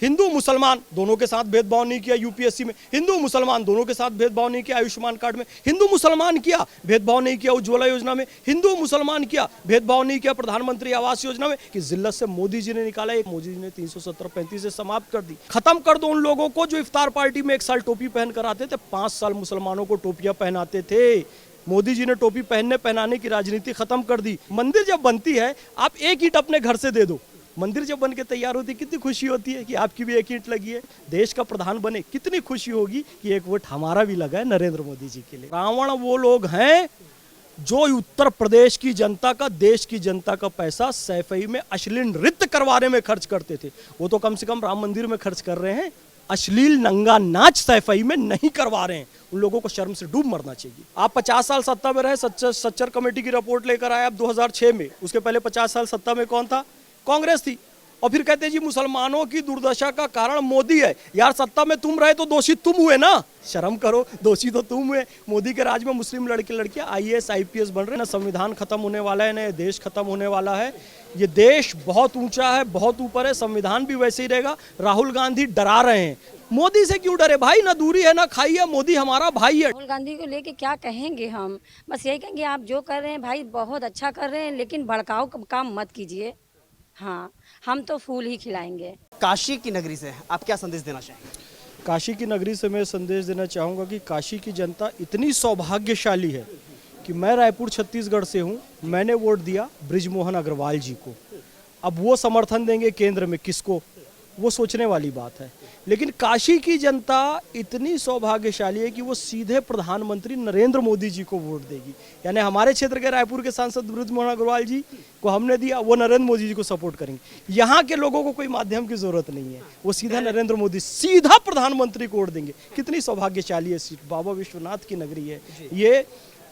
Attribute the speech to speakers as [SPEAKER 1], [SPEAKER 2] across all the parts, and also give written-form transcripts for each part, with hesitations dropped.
[SPEAKER 1] हिंदू मुसलमान दोनों के साथ भेदभाव नहीं किया यूपीएससी में, हिंदू मुसलमान दोनों के साथ भेदभाव नहीं किया आयुष्मान कार्ड में, हिंदू मुसलमान किया भेदभाव नहीं किया उज्ज्वला योजना में, हिंदू मुसलमान किया भेदभाव नहीं किया प्रधानमंत्री आवास योजना में। कि जिल्लत से मोदी जी ने निकाला, एक मोदी जी ने 370-35 से समाप्त कर दी। खत्म कर दो उन लोगों को जो इफ्तार पार्टी में 1 साल टोपी पहन कर आते थे, 5 साल मुसलमानों को टोपियां पहनाते थे। मोदी जी ने टोपी पहनाने की राजनीति खत्म कर दी। मंदिर जब बनती है, आप एक ईंट अपने घर से दे दो, मंदिर जब बन के तैयार होती है कितनी खुशी होती है कि आपकी भी एक ईंट लगी है। देश का प्रधान बने, कितनी खुशी होगी कि एक वोट हमारा भी लगा है नरेंद्र मोदी जी के लिए। रावण वो लोग हैं जो उत्तर प्रदेश की जनता का, देश की जनता का पैसा सैफई में अश्लील नृत्य करवाने में खर्च करते थे। वो तो कम से कम राम मंदिर में खर्च कर रहे हैं, अश्लील नंगा नाच सैफई में नहीं करवा रहे हैं। उन लोगों को शर्म से डूब मरना चाहिए। आप 50 साल सत्ता में रहे, सच्चर कमेटी की रिपोर्ट लेकर आए आप 2006 में। उसके पहले 50 साल सत्ता में कौन था? कांग्रेस थी। और फिर कहते हैं जी मुसलमानों की दुर्दशा का कारण मोदी है। यार सत्ता में तुम रहे तो दोषी तुम हुए ना, शर्म करो, दोषी तो तुम हुए। मोदी के राज में मुस्लिम लड़के लड़कियां IAS IPS बन रहे हैं ना। संविधान खत्म होने वाला है, ना देश खत्म होने वाला है। ये देश बहुत ऊंचा है, बहुत ऊपर है, संविधान भी वैसे ही रहेगा। राहुल गांधी डरा रहे हैं, मोदी से क्यों डरे भाई? ना दूरी है ना खाई है, मोदी हमारा भाई है।
[SPEAKER 2] राहुल गांधी को लेके क्या कहेंगे हम? बस यही कहेंगे आप जो कर रहे हैं भाई बहुत अच्छा कर रहे हैं, लेकिन भड़काऊ काम मत कीजिए। हाँ, हम तो फूल ही खिलाएंगे।
[SPEAKER 3] काशी की नगरी से आप क्या संदेश देना चाहेंगे?
[SPEAKER 1] काशी की नगरी से मैं संदेश देना चाहूँगा कि काशी की जनता इतनी सौभाग्यशाली है कि मैं रायपुर छत्तीसगढ़ से हूँ, मैंने वोट दिया बृजमोहन अग्रवाल जी को। अब वो समर्थन देंगे केंद्र में किसको, वो सोचने वाली बात है। लेकिन काशी की जनता इतनी सौभाग्यशाली है कि वो सीधे प्रधानमंत्री नरेंद्र मोदी जी को वोट देगी। यानी हमारे क्षेत्र के रायपुर के सांसद बृजमोहन अग्रवाल जी को हमने दिया, वो नरेंद्र मोदी जी को सपोर्ट करेंगे। यहाँ के लोगों को कोई माध्यम की जरूरत नहीं है, वो सीधा नरेंद्र मोदी, सीधा प्रधानमंत्री को वोट देंगे। कितनी सौभाग्यशाली है सीट। बाबा विश्वनाथ की नगरी है ये,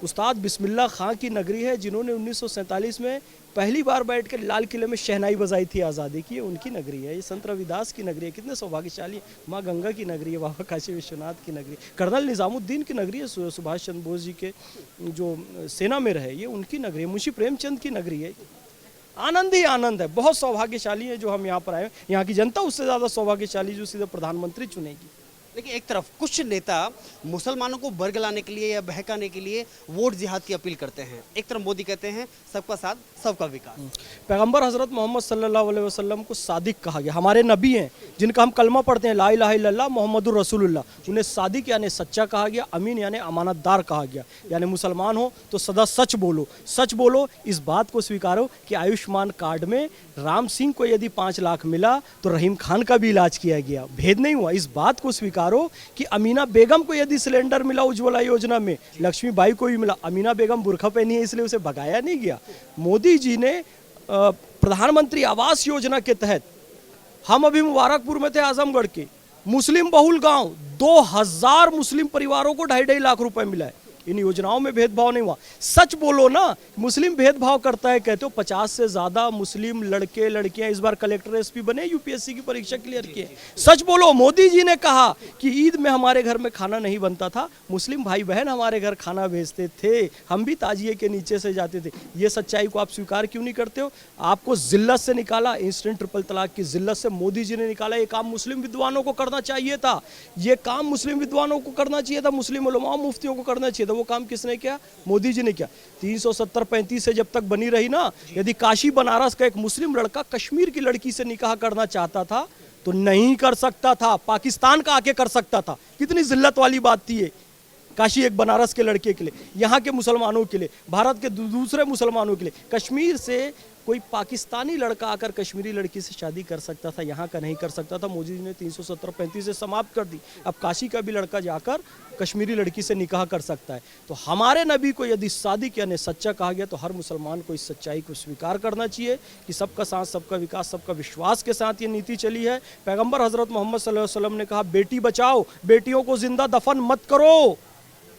[SPEAKER 1] उस्ताद बिस्मिल्लाह खां की नगरी है, जिन्होंने 1947 में पहली बार बैठ कर लाल किले में शहनाई बजाई थी आज़ादी की, उनकी नगरी है। ये संत रविदास की नगरी है। कितने सौभाग्यशाली है। माँ गंगा की नगरी है, बाबा काशी विश्वनाथ की नगरी, कर्नल निजामुद्दीन की नगरी है, सुभाष चंद्र बोस जी के जो सेना में रहे, ये उनकी नगरी है। मुंशी प्रेमचंद की नगरी है। आनंद ही आनंद है। बहुत सौभाग्यशाली है जो हम यहाँ पर आए। यहाँ की जनता उससे ज़्यादा सौभाग्यशाली जो सीधे प्रधानमंत्री चुनेगी।
[SPEAKER 3] देखिए, एक तरफ कुछ नेता मुसलमानों को बरगलाने के लिए या बहकाने के लिए वोट जिहाद की अपील करते हैं। एक तरफ मोदी कहते हैं सबका साथ सबका विकास।
[SPEAKER 1] पैगंबर हजरत मोहम्मद सल्लल्लाहु अलैहि वसल्लम को सादिक कहा गया। हमारे नबी हैं जिनका हम कलमा पढ़ते हैं, ला इलाहा इल्लल्लाह मुहम्मदुर रसूलुल्लाह, उन्हें सादिक यानी सच्चा कहा गया, अमीन यानी अमानतदार कहा गया। यानी मुसलमान हो तो सदा सच बोलो, सच बोलो। इस बात को स्वीकारो कि आयुष्मान कार्ड में राम सिंह को यदि 5 लाख मिला तो रहीम खान का भी इलाज किया गया, भेद नहीं हुआ। इस बात को स्वीकारो कि अमीना बेगम को यदि सिलेंडर मिला उज्ज्वला योजना में, लक्ष्मीबाई को भी मिला। अमीना बेगम बुर्खा पहनी है इसलिए उसे भगाया नहीं गया। मोदी जी ने प्रधानमंत्री आवास योजना के तहत, हम अभी मुबारकपुर में थे आजमगढ़ के, मुस्लिम बहुल गांव, 2000 मुस्लिम परिवारों को 2.5 लाख रुपए मिला है। इन योजनाओं में भेदभाव नहीं हुआ। सच बोलो ना, मुस्लिम भेदभाव करता है कहते हो। 50 से ज्यादा मुस्लिम लड़के लड़कियां इस बार कलेक्टर SP बने, UPSC की परीक्षा क्लियर किए। सच बोलो, मोदी जी ने कहा कि ईद में हमारे घर में खाना नहीं बनता था, मुस्लिम भाई बहन हमारे घर खाना भेजते थे, हम भी ताजिए के नीचे से जाते थे। ये सच्चाई को आप स्वीकार क्यों नहीं करते हो? आपको जिल्लत से निकाला, इंस्टेंट ट्रिपल तलाक की जिल्लत से मोदी जी ने निकाला। ये काम मुस्लिम विद्वानों को करना चाहिए था, ये काम मुस्लिम विद्वानों को करना चाहिए था, मुस्लिम उलमा मुफ्तियों को करना चाहिए था। वो काम किसने किया? मोदी जी ने किया। 370-35 से जब तक बनी रही ना, यदि काशी बनारस का एक मुस्लिम लड़का कश्मीर की लड़की से निकाह करना चाहता था तो नहीं कर सकता था, पाकिस्तान का आके कर सकता था। कितनी जिल्लत वाली बात थी ये। काशी एक बनारस के लड़के के लिए, यहाँ के मुसलमानों के लिए, भारत के दूसरे मुसलमानों के लिए। कश्मीर से कोई पाकिस्तानी लड़का आकर कश्मीरी लड़की से शादी कर सकता था, यहाँ का नहीं कर सकता था। मोदी जी ने 370-35 से समाप्त कर दी। अब काशी का भी लड़का जाकर कश्मीरी लड़की से निकाह कर सकता है। तो हमारे नबी को यदि सादिक यानी सच्चा कहा गया तो हर मुसलमान को इस सच्चाई को स्वीकार करना चाहिए कि सबका साथ सबका विकास, सबका विश्वास के साथ ये नीति चली है। पैगंबर हजरत मोहम्मद सल्लल्लाहु अलैहि वसल्लम ने कहा बेटी बचाओ, बेटियों को जिंदा दफन मत करो।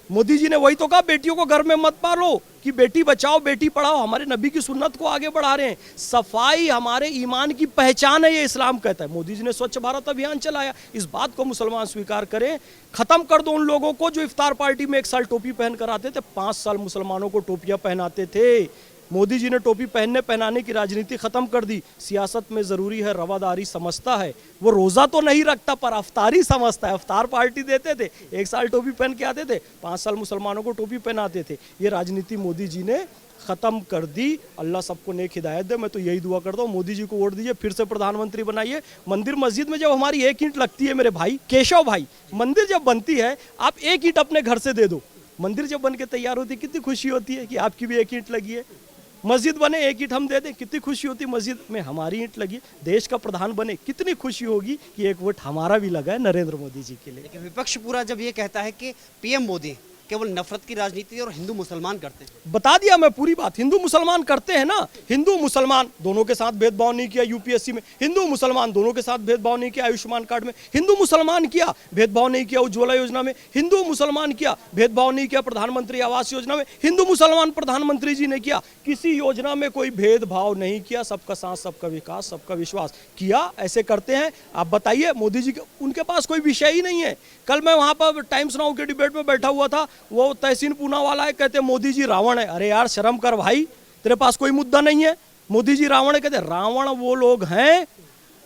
[SPEAKER 1] मोदी जी ने वही तो कहा, बेटियों को घर में मत पालो, कि बेटी बचाओ बेटी पढ़ाओ। हमारे नबी की सुन्नत को आगे बढ़ा रहे हैं। सफाई हमारे ईमान की पहचान है, ये इस्लाम कहता है। मोदी जी ने स्वच्छ भारत अभियान चलाया, इस बात को मुसलमान स्वीकार करें। खत्म कर दो उन लोगों को जो इफ्तार पार्टी में 1 साल टोपी पहन कर आते थे, 5 साल मुसलमानों को टोपियां पहनाते थे। मोदी जी ने टोपी पहनने पहनाने की राजनीति खत्म कर दी। सियासत में जरूरी है रवादारी समझता है, वो रोजा तो नहीं रखता पर अफ्तारी समझता है। अफ्तार पार्टी देते थे, 1 साल टोपी पहन के आते थे, 5 साल मुसलमानों को टोपी पहनाते थे। ये राजनीति मोदी जी ने खत्म कर दी। अल्लाह सबको नेक हिदायत दे। मैं तो यही दुआ करता हूँ, मोदी जी को वोट दीजिए, फिर से प्रधानमंत्री बनाइए। मंदिर मस्जिद में जब हमारी 1 ईंट लगती है मेरे भाई केशव भाई, मंदिर जब बनती है आप 1 ईंट अपने घर से दे दो। मंदिर जब बन के तैयार होती है कितनी खुशी होती है कि आपकी भी 1 ईंट लगी है। मस्जिद बने 1 ईंट हम दे दें, कितनी खुशी होती है। मस्जिद में हमारी ईंट लगी, देश का प्रधान बने, कितनी खुशी होगी कि 1 वोट हमारा भी लगा है नरेंद्र मोदी जी के लिए।
[SPEAKER 3] लेकिन विपक्ष पूरा जब ये कहता है कि पीएम मोदी केवल नफरत की राजनीति और हिंदू मुसलमान करते हैं।
[SPEAKER 1] बता दिया मैं पूरी बात, हिंदू मुसलमान करते हैं ना। हिंदू मुसलमान दोनों के साथ भेदभाव नहीं किया यूपीएससी में, हिंदू मुसलमान दोनों के साथ भेदभाव नहीं किया आयुष्मान कार्ड में, हिंदू मुसलमान किया भेदभाव नहीं किया उज्ज्वला योजना में, हिंदू मुसलमान किया भेदभाव नहीं किया प्रधानमंत्री आवास योजना में, हिंदू मुसलमान प्रधानमंत्री जी ने किया। किसी योजना में कोई भेदभाव नहीं किया, सबका साथ सबका विकास सबका विश्वास किया। ऐसे करते हैं। आप बताइए मोदी जी उनके पास कोई विषय ही नहीं है। कल मैं वहां पर टाइम्स नाउ के डिबेट में बैठा हुआ था, वो तहसीन पूना वाला है, कहते मोदी जी रावण है। अरे यार शर्म कर भाई, तेरे पास कोई मुद्दा नहीं है। मोदी जी रावण है, कहते रावण वो लोग हैं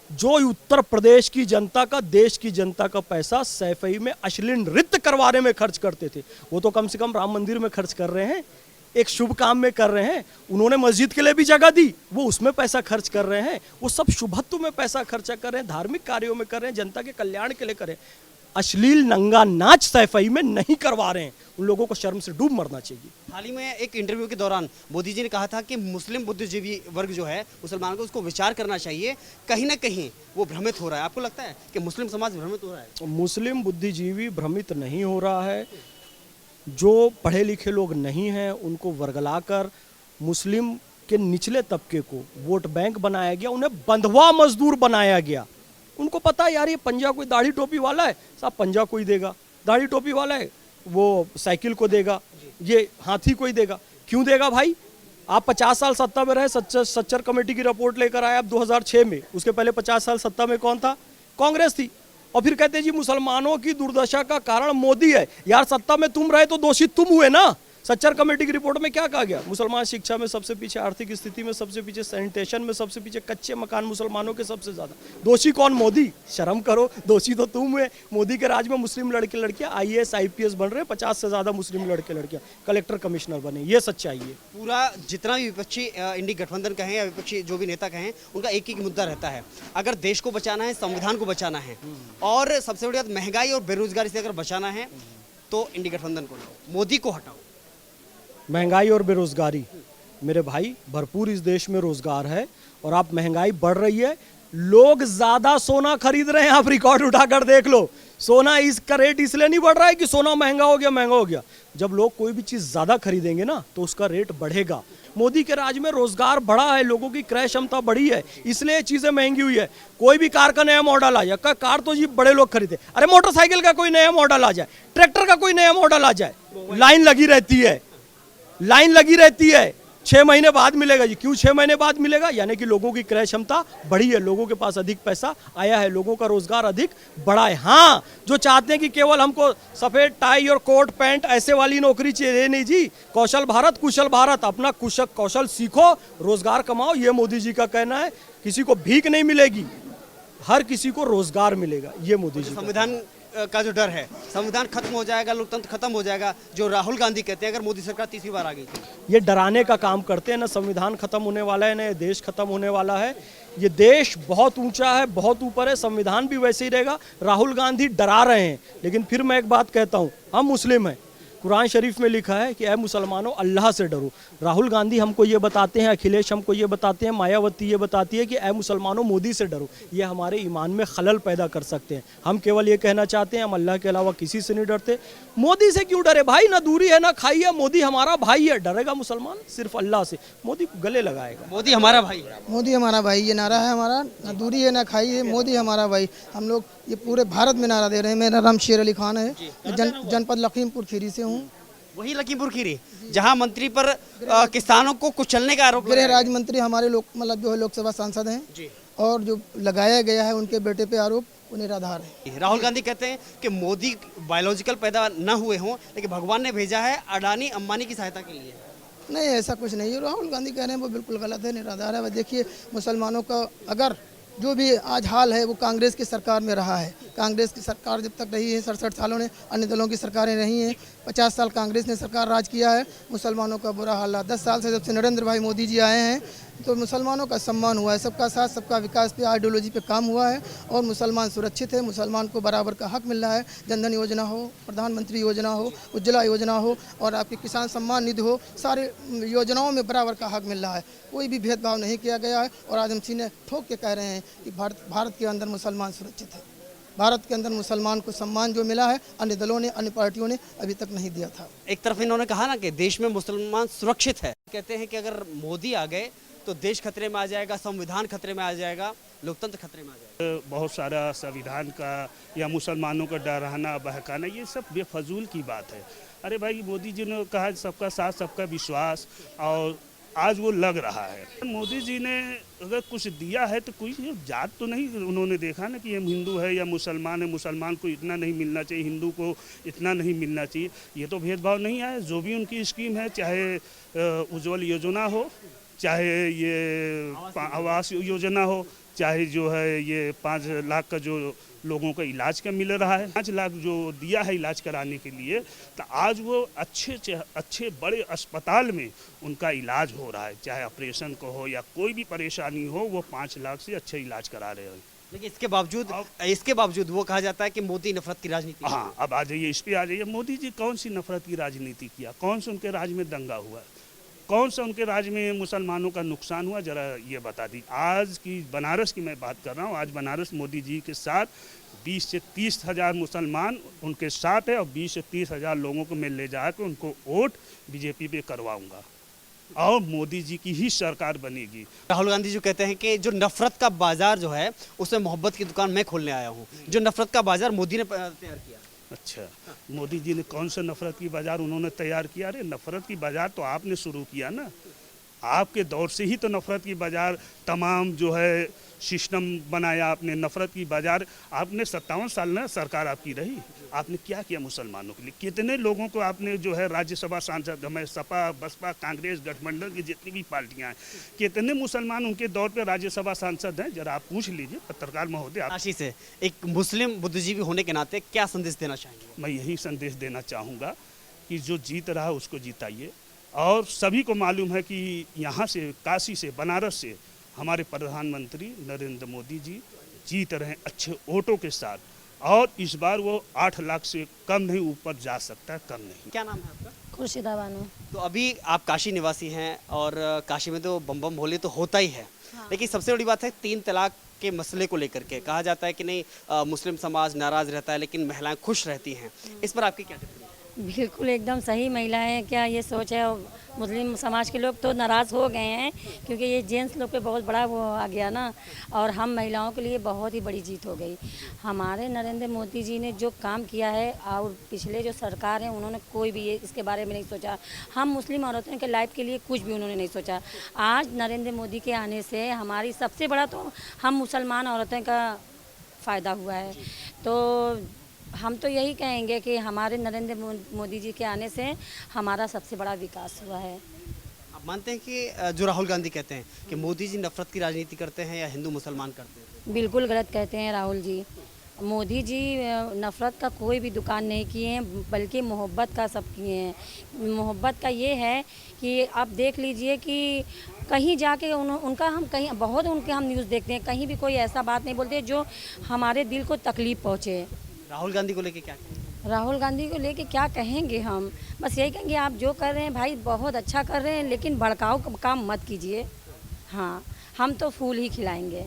[SPEAKER 1] जो उत्तर प्रदेश की जनता का, देश की जनता का पैसा सैफई में अश्लील नृत्य करवाने में खर्च करते थे। वो तो कम से कम राम मंदिर में खर्च कर रहे हैं, एक शुभ काम में कर रहे हैं। उन्होंने मस्जिद के लिए भी जगह दी, वो उसमें पैसा खर्च कर रहे हैं। वो सब शुभत्व में पैसा खर्चा कर रहे हैं, धार्मिक कार्यों में कर रहे हैं, जनता के कल्याण के लिए कर रहे हैं। अश्लील नंगा नाच सैफई में नहीं करवा रहे हैं। उन लोगों को शर्म से डूब मरना चाहिए।
[SPEAKER 3] हाल ही में एक इंटरव्यू के दौरान मोदी जी ने कहा था कि मुस्लिम बुद्धिजीवी वर्ग जो है मुसलमानों को, उसको विचार करना चाहिए। कहीं ना कहीं वो भ्रमित हो रहा है। आपको लगता है कि मुस्लिम समाज भ्रमित हो रहा है?
[SPEAKER 1] मुस्लिम बुद्धिजीवी भ्रमित नहीं हो रहा है। जो पढ़े लिखे लोग नहीं हैं उनको वर्गलाकर मुस्लिम के निचले तबके को वोट बैंक बनाया गया, उन्हें बंधुआ मजदूर बनाया गया। उनको पता है यार ये पंजा कोई दाढ़ी टोपी वाला है, साहब पंजा कोई देगा, दाढ़ी टोपी वाला है वो साइकिल को देगा, ये हाथी कोई देगा। क्यों देगा भाई? आप 50 साल सत्ता में रहे, सच्चर कमेटी की रिपोर्ट लेकर आए आप 2006 में। उसके पहले 50 साल सत्ता में कौन था? कांग्रेस थी। और फिर कहते हैं जी मुसलमानों की दुर्दशा का कारण मोदी है। यार सत्ता में तुम रहे तो दोषी तुम हुए ना। सच्चर कमेटी की रिपोर्ट में क्या कहा गया? मुसलमान शिक्षा में सबसे पीछे, आर्थिक स्थिति में सबसे पीछे, सैनिटेशन में सबसे पीछे, कच्चे मकान मुसलमानों के सबसे ज्यादा। दोषी कौन? मोदी। शर्म करो, दोषी तो तुम हुए। मोदी के राज में मुस्लिम लड़के लड़कियां IAS IPS बन रहे हैं, 50 से ज्यादा मुस्लिम लड़के लड़कियां कलेक्टर कमिश्नर बने। ये सच्चाई है।
[SPEAKER 3] पूरा जितना भी विपक्षी इंडी गठबंधन कहें या विपक्षी जो भी नेता कहें, उनका एक ही मुद्दा रहता है, अगर देश को बचाना है, संविधान को बचाना है और सबसे बड़ी बात महंगाई और बेरोजगारी से अगर बचाना है तो इंडी गठबंधन को लाओ, मोदी को हटाओ।
[SPEAKER 1] महंगाई और बेरोजगारी, मेरे भाई भरपूर इस देश में रोजगार है और आप महंगाई बढ़ रही है। लोग ज्यादा सोना खरीद रहे हैं, आप रिकॉर्ड उठाकर देख लो। सोना इसका रेट इसलिए नहीं बढ़ रहा है कि सोना महंगा हो गया। जब लोग कोई भी चीज ज्यादा खरीदेंगे ना तो उसका रेट बढ़ेगा। मोदी के राज में रोजगार बढ़ा है, लोगों की क्रय क्षमता बढ़ी है, इसलिए चीजें महंगी हुई है। कोई भी कार का नया मॉडल आ जाए, कार तो जी बड़े लोग खरीदे, अरे मोटरसाइकिल का कोई नया मॉडल आ जाए, ट्रैक्टर का कोई नया मॉडल आ जाए, लाइन लगी रहती है। 6 महीने बाद मिलेगा जी। क्यों 6 महीने बाद मिलेगा? यानी कि लोगों की क्रय क्षमता बढ़ी है, लोगों के पास अधिक पैसा आया है, लोगों का रोजगार अधिक बढ़ा है। हाँ, जो चाहते हैं कि केवल हमको सफेद टाई और कोट पैंट ऐसे वाली नौकरी चाहिए, नहीं जी। कौशल भारत, कुशल भारत, अपना कौशल सीखो, रोजगार कमाओ, ये मोदी जी का कहना है। किसी को भीख नहीं मिलेगी, हर किसी को रोजगार मिलेगा, ये मोदी जी।
[SPEAKER 3] संविधान का जो डर है, संविधान खत्म हो जाएगा, लोकतंत्र खत्म हो जाएगा, जो राहुल गांधी कहते हैं अगर मोदी सरकार तीसरी बार आ गई तो।
[SPEAKER 1] ये डराने का काम करते हैं ना। संविधान खत्म होने वाला है, ना ये देश खत्म होने वाला है। ये देश बहुत ऊंचा है, बहुत ऊपर है, संविधान भी वैसे ही रहेगा। राहुल गांधी डरा रहे हैं, लेकिन फिर मैं एक बात कहता हूँ, हम मुस्लिम हैं, कुरान शरीफ में लिखा है कि ऐ मुसलमानों अल्लाह से डरो। राहुल गांधी हमको ये बताते हैं, अखिलेश हमको ये बताते हैं, मायावती ये बताती है कि ऐ मुसलमानों मोदी से डरो। ये हमारे ईमान में खलल पैदा कर सकते हैं। हम केवल ये कहना चाहते हैं हम अल्लाह के अलावा किसी से नहीं डरते। मोदी से क्यों डरे भाई? ना दूरी है ना खाई है, मोदी हमारा भाई है। डरेगा मुसलमान सिर्फ अल्लाह से, मोदी को गले लगाएगा।
[SPEAKER 3] मोदी हमारा भाई है,
[SPEAKER 4] मोदी हमारा भाई, ये नारा है हमारा। ना दूरी है ना खाई है, मोदी हमारा भाई। हम लोग ये पूरे भारत में नारा दे रहे हैं। मेरा नाम शेर अली खान है, जनपद लखीमपुर खीरी से हूँ।
[SPEAKER 3] वही लखीमपुर खीरी जहां मंत्री पर किसानों को कुचलने का आरोप
[SPEAKER 4] गृह राज्य मंत्री हमारे लोग मतलब जो है लोकसभा सांसद हैं
[SPEAKER 3] जी।
[SPEAKER 4] और जो लगाया गया है उनके बेटे पे आरोप, वो निराधार है।
[SPEAKER 3] राहुल गांधी कहते हैं कि मोदी बायोलॉजिकल पैदा न हुए हों, लेकिन भगवान ने भेजा है अडानी अंबानी की सहायता के लिए।
[SPEAKER 4] नहीं, ऐसा कुछ नहीं है। राहुल गांधी कह रहे हैं वो बिल्कुल गलत है, निराधार है। वह देखिए, मुसलमानों का अगर जो भी आज हाल है वो कांग्रेस की सरकार में रहा है। कांग्रेस की सरकार जब तक रही है, 67 सालों ने अन्य दलों की सरकारें रही हैं, 50 साल कांग्रेस ने सरकार राज किया है, मुसलमानों का बुरा हाल है। 10 साल से जब से नरेंद्र भाई मोदी जी आए हैं तो मुसलमानों का सम्मान हुआ है, सबका साथ सबका विकास पे, आइडियोलॉजी पे काम हुआ है और मुसलमान सुरक्षित है। मुसलमान को बराबर का हक मिल रहा है। जनधन योजना हो, प्रधानमंत्री योजना हो, उज्ज्वला योजना हो और आपकी किसान सम्मान निधि हो, सारे योजनाओं में बराबर का हक मिल रहा है। कोई भी भेदभाव नहीं किया गया है और आज हम सीने ठोक के कह रहे हैं कि भारत के अंदर मुसलमान सुरक्षित है। भारत के अंदर मुसलमान को सम्मान जो मिला है अन्य दलों ने, अन्य पार्टियों ने अभी तक नहीं दिया था।
[SPEAKER 3] एक तरफ इन्होंने कहा ना कि देश में मुसलमान सुरक्षित है, कहते हैं कि अगर मोदी आ गए तो देश खतरे में आ जाएगा, संविधान खतरे में आ जाएगा, लोकतंत्र खतरे में आ जाएगा।
[SPEAKER 5] बहुत सारा संविधान का या मुसलमानों का डराना बहकाना, ये सब बेफजूल की बात है। अरे भाई, मोदी जी ने कहा सबका साथ सबका विश्वास, और आज वो लग रहा है। मोदी जी ने अगर कुछ दिया है तो कोई जात तो नहीं उन्होंने देखा ना कि हम हिंदू है या मुसलमान है, मुसलमान को इतना नहीं मिलना चाहिए, हिंदू को इतना नहीं मिलना चाहिए। ये तो भेदभाव नहीं है। जो भी उनकी स्कीम है, चाहे उज्ज्वल योजना हो, चाहे ये आवास योजना हो, चाहे जो है ये 5 लाख का जो लोगों का इलाज का मिल रहा है, 5 लाख जो दिया है इलाज कराने के लिए, तो आज वो अच्छे बड़े अस्पताल में उनका इलाज हो रहा है। चाहे ऑपरेशन को हो या कोई भी परेशानी हो, वो 5 लाख से अच्छे इलाज करा रहे हैं।
[SPEAKER 3] लेकिन इसके बावजूद वो कहा जाता है कि मोदी नफरत की राजनीति।
[SPEAKER 5] हाँ, अब आ जाइए, इस पे आ जाइए। मोदी जी कौन सी नफरत की राजनीति किया? कौन से उनके राज में दंगा हुआ? कौन सा उनके राज्य में मुसलमानों का नुकसान हुआ? जरा ये बता दी। आज की बनारस की मैं बात कर रहा हूँ। आज बनारस मोदी जी के साथ 20 से 30 हज़ार मुसलमान उनके साथ है और 20 से 30 हज़ार लोगों को मैं ले जाकर उनको वोट बीजेपी पे करवाऊंगा और मोदी जी की ही सरकार बनेगी।
[SPEAKER 3] राहुल गांधी जो कहते हैं कि जो नफरत का बाजार जो है उसमें मोहब्बत की दुकान मैं खोलने आया हूँ। जो नफरत का बाजार मोदी ने तैयार किया।
[SPEAKER 5] अच्छा, मोदी जी ने कौन सा नफरत की बाजार उन्होंने तैयार किया? अरे नफरत की बाजार तो आपने शुरू किया ना। आपके दौर से ही तो नफरत की बाजार, तमाम जो है सिस्टम बनाया आपने। नफरत की बाजार आपने 57 साल ना सरकार आपकी रही, आपने क्या किया मुसलमानों के लिए? कितने लोगों को आपने जो है राज्यसभा सांसद, हमें सपा बसपा कांग्रेस गठबंधन की जितनी भी पार्टियां हैं, कितने मुसलमान उनके दौर पे राज्यसभा सांसद हैं? जरा आप पूछ लीजिए पत्रकार महोदय।
[SPEAKER 3] काशी से एक मुस्लिम बुद्धिजीवी होने के नाते क्या संदेश देना चाहेंगे?
[SPEAKER 5] मैं यही संदेश देना चाहूँगा कि जो जीत रहा है उसको जिताइए। और सभी को मालूम है कि यहाँ से, काशी से, बनारस से हमारे प्रधानमंत्री नरेंद्र मोदी जी जीत रहे हैं अच्छे वोटों के साथ, और इस बार वो 8 लाख से कम नहीं ऊपर जा सकता है, कम नहीं।
[SPEAKER 3] क्या नाम है आपका?
[SPEAKER 2] खुर्शीदा बानो।
[SPEAKER 3] तो अभी आप काशी निवासी हैं और काशी में तो बम बम भोले तो होता ही है। लेकिन सबसे बड़ी बात है 3 तलाक के मसले को लेकर के कहा जाता है कि नहीं, मुस्लिम समाज नाराज रहता है लेकिन महिलाएं खुश रहती हैं। इस पर आपकी क्या टिप्पणी?
[SPEAKER 2] बिल्कुल एकदम सही। महिलाएं क्या ये सोच है, मुस्लिम समाज के लोग तो नाराज़ हो गए हैं क्योंकि ये जेंट्स लोग पे बहुत बड़ा वो आ गया ना, और हम महिलाओं के लिए बहुत ही बड़ी जीत हो गई। हमारे नरेंद्र मोदी जी ने जो काम किया है और पिछले जो सरकार है उन्होंने कोई भी ये इसके बारे में नहीं सोचा। हम मुस्लिम औरतों के लाइफ के लिए कुछ भी उन्होंने नहीं सोचा। आज नरेंद्र मोदी के आने से हमारी सबसे बड़ा तो हम मुसलमान औरतों का फ़ायदा हुआ है। तो हम तो यही कहेंगे कि हमारे नरेंद्र मोदी जी के आने से हमारा सबसे बड़ा विकास हुआ है।
[SPEAKER 3] आप मानते हैं कि जो राहुल गांधी कहते हैं कि मोदी जी नफरत की राजनीति करते हैं या हिंदू मुसलमान करते हैं?
[SPEAKER 2] बिल्कुल गलत कहते हैं राहुल जी। मोदी जी नफ़रत का कोई भी दुकान नहीं किए हैं, बल्कि मोहब्बत का सब किए हैं। मोहब्बत का ये है कि आप देख लीजिए कि कहीं जाके उनका हम कहीं बहुत उनके हम न्यूज़ देखते हैं, कहीं भी कोई ऐसा बात नहीं बोलते जो हमारे दिल को तकलीफ़ पहुँचे।
[SPEAKER 3] राहुल गांधी को लेके क्या कहेंगे?
[SPEAKER 2] राहुल गांधी को लेके क्या कहेंगे हम? बस यही कहेंगे आप जो कर रहे हैं भाई बहुत अच्छा कर रहे हैं, लेकिन भड़काऊ काम मत कीजिए। हाँ, हम तो फूल ही खिलाएंगे।